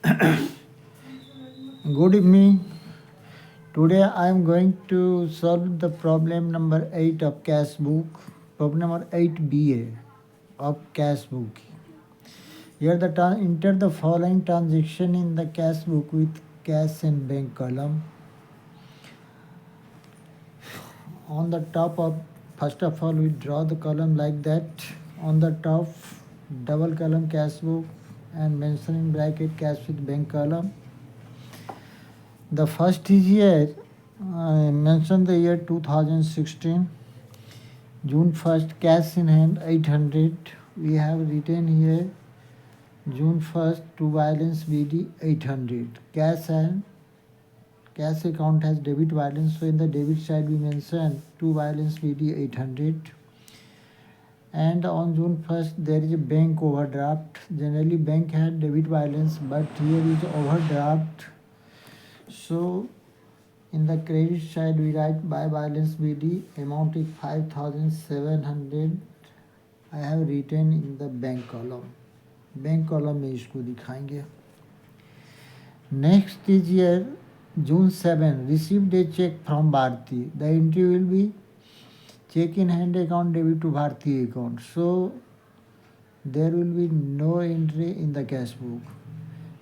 Good evening. Today I am going to solve the problem number 8 of cash book. Problem number 8BA of cash book. Here enter the following transaction in the cash book with cash and bank column. On the top of first of all we draw the column like that. On the top double column cash book and mention in bracket cash with bank column. The first is here, I mentioned the year 2016, June 1st, cash in hand 800. We have written here June 1st to balance BD 800. Cash account has debit balance, so in the debit side we mention to balance BD 800. And on June 1st there is a bank overdraft. Generally bank had debit balance, but here is overdraft. So in the credit side we write by balance BD amount is 5700. I have written in the bank column. Bank column में इसको दिखाएंगे. Next is here June 7 received a check from Bharti. The entry will be check in hand account debit to Bharti account. So there will be no entry in the cash book.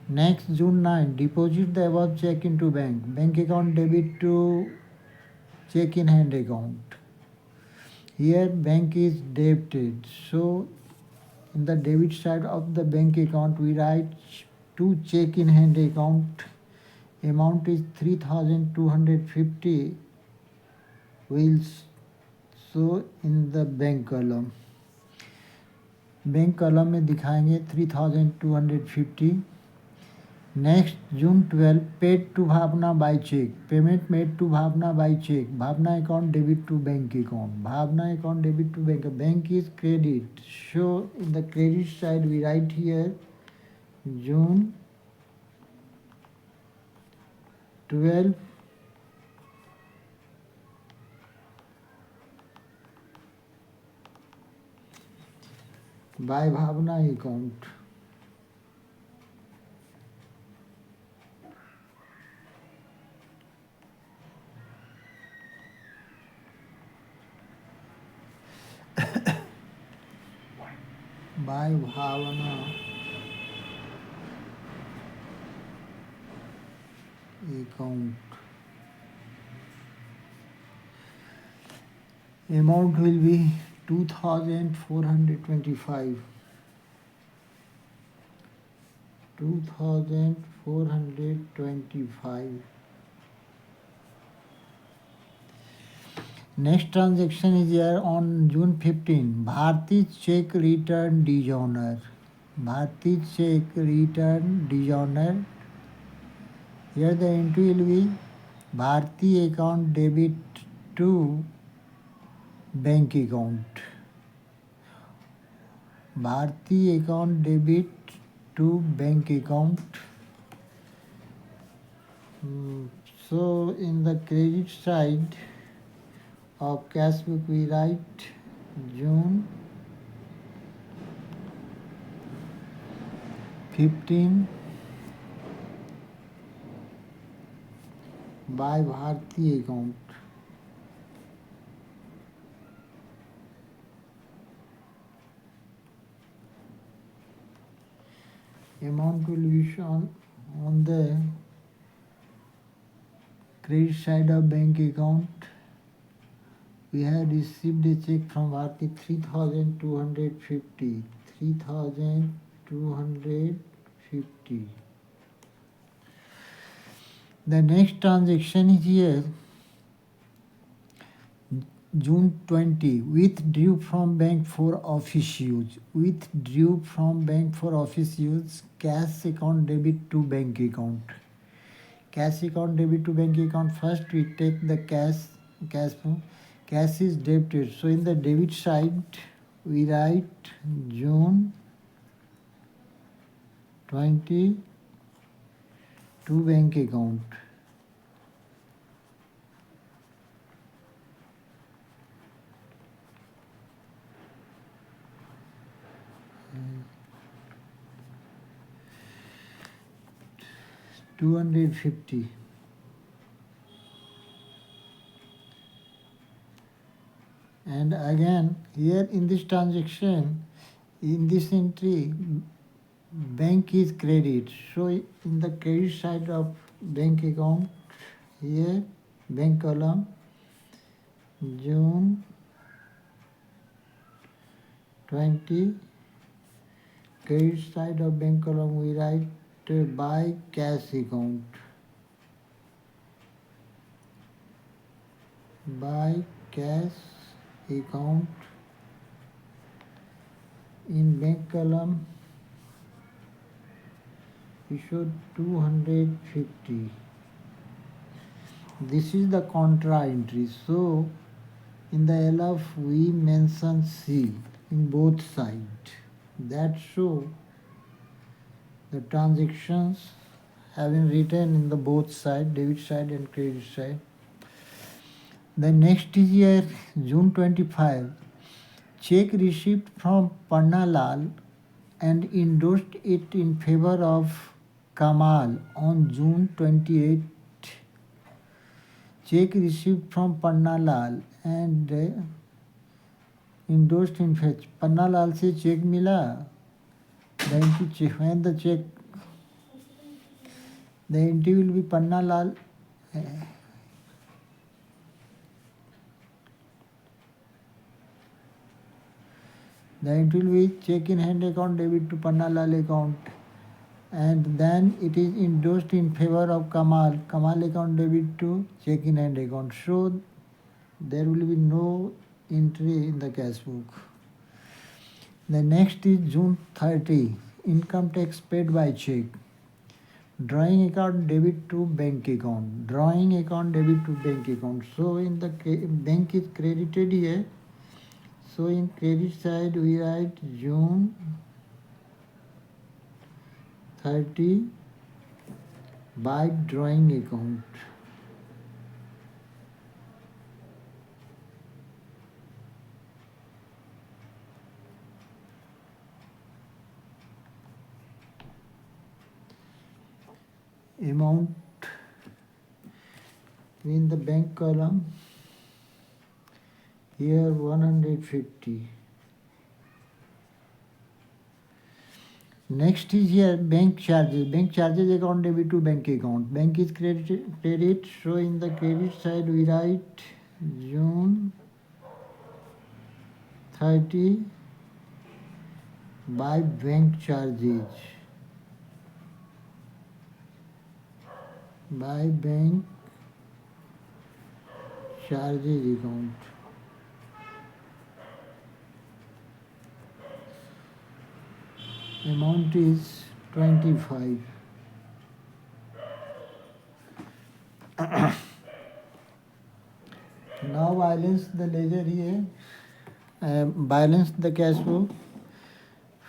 Next June 9 deposit the above check into bank. Bank account debit to check in hand account. Here bank is debited. So in the debit side of the bank account we write to check in hand account. Amount is 3250. We'll show in the bank column. Bank column में दिखाएंगे 3250. Next June 12 paid to Bhavna by check. Payment made to Bhavna by check. Bhavna account debit to bank account. Bhavna account debit to bank. Bank is credit. So in the credit side we write here June 12 by Bhavna account. By Bhavana account. Amount will be 2425. 2425. Next transaction is here on June 15. Bharti check return dishonor. Bharti check return dishonor. Here the entry will be Bharti account debit to bank account. Bharti account debit to bank account. So in the credit side of cash book we write June 15 by Bharti account. Amount will be shown on the credit side of bank account. We have received a check from Bharti 3250. 3250. The next transaction is here June 20. Withdrew from bank for office use. Withdrew from bank for office use. Cash account debit to bank account. Cash account debit to bank account. First we take the cash is debited. So in the debit side we write June 20 to bank account. 250. And again here in this transaction, in this entry, bank is credit. So in the credit side of bank account, here bank column, June 20, credit side of bank column we write by cash account. By cash account, in bank column we show 250. This is the contra entry. So in the LF we mention C in both sides. That show the transactions have been written in the both side, debit side and credit side. The next is here June 25. Check received from Pannalal and endorsed it in favor of Kamal on June 28. Check received from Pannalal and endorsed in favor. Pannalal से check मिला. The entry check, when the check, the entry will be Pannalal. The entry will be check in hand account debit to Pannalal account, and then it is endorsed in favor of Kamal. Kamal account debit to check in hand account. So there will be no entry in the cash book. The next is June 30. Income tax paid by check. Drawing account debit to bank account. Drawing account debit to bank account. So in the bank is credited here. So in credit side we write June 30 by drawing account. Amount in the bank column, here 150. Next is here bank charges. Bank charges account debit to bank account. Bank is credit. So in the credit side we write June 30 by bank charges. By bank charges account. Amount is 25. Now balance the ledger here. Balance the cash flow.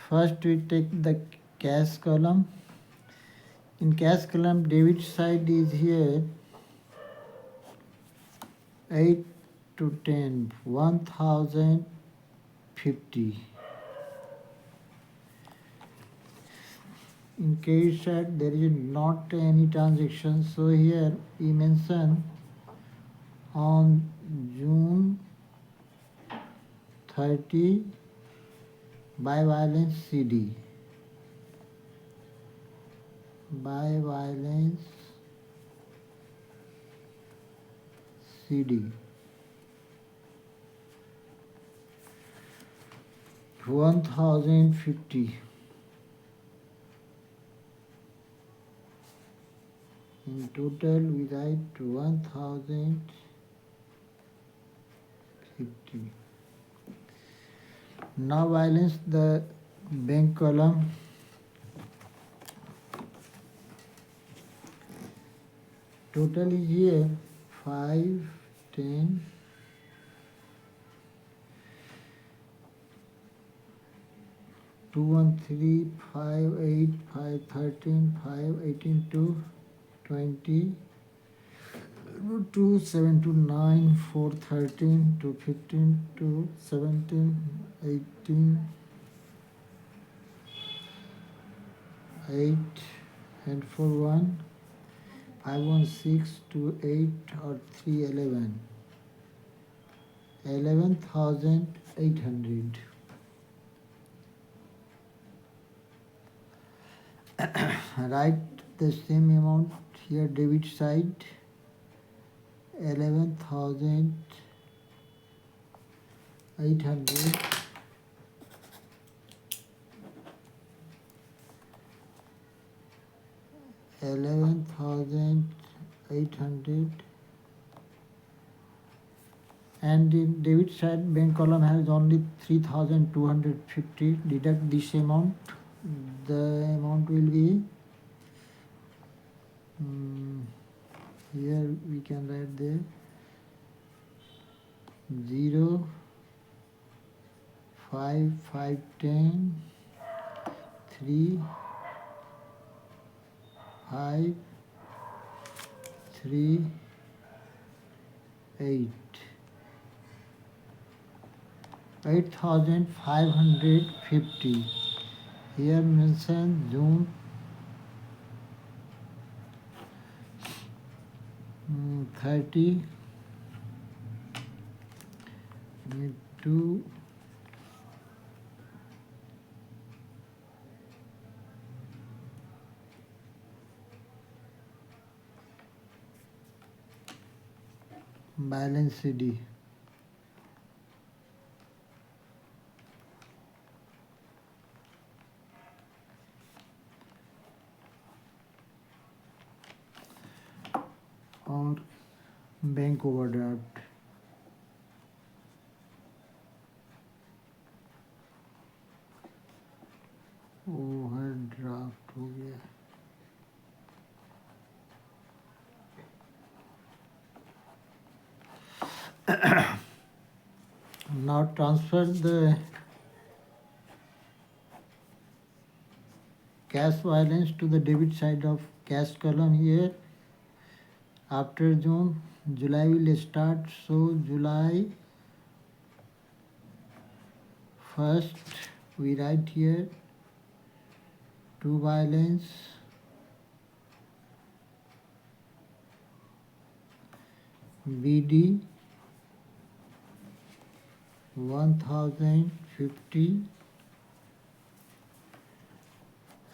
First we take the cash column. In cash column, debit side is here 8 to 10, 1050. In credit side, there is not any transaction. So here we mention on June 30 by balance CD. By balance CD. 1050. In total we write 1050. Now balance the bank column. Total is here 5, 10, 213, 5, 8, 5, 13, 5, 18, 2, 20, 2, 7 to 9, 4, 13, 2, 15, 2, 17, 18, 8, and 4, 1, 516 to 8 or 311. 11,800. Write the same amount here, debit side 11,800 11,800, and in debit side bank column has only 3,250. Deduct this amount, the amount will be here we can write the 0, 5, 5, 10, 3, 5, 3, 8. 8,550. Here mention June 30 into balance CD. Or bank overdraft. Overdraft हो गया. Now transfer the cash balance to the debit side of cash column here. After June, July will start, so July 1st we write here to balance BD 1,050,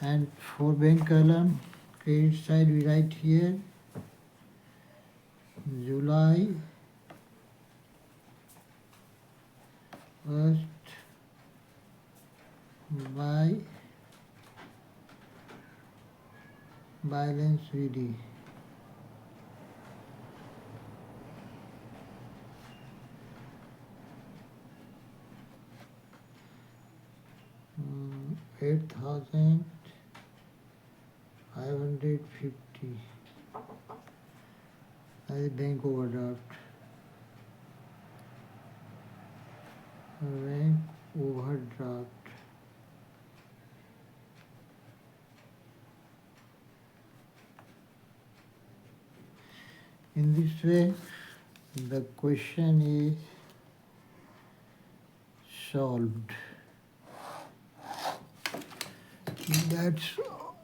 and for bank column credit side we write here July 1st by balance VD. Hmm, 8,550 as a bank overdraft. Bank overdraft. In this way, the question is solved. That's all.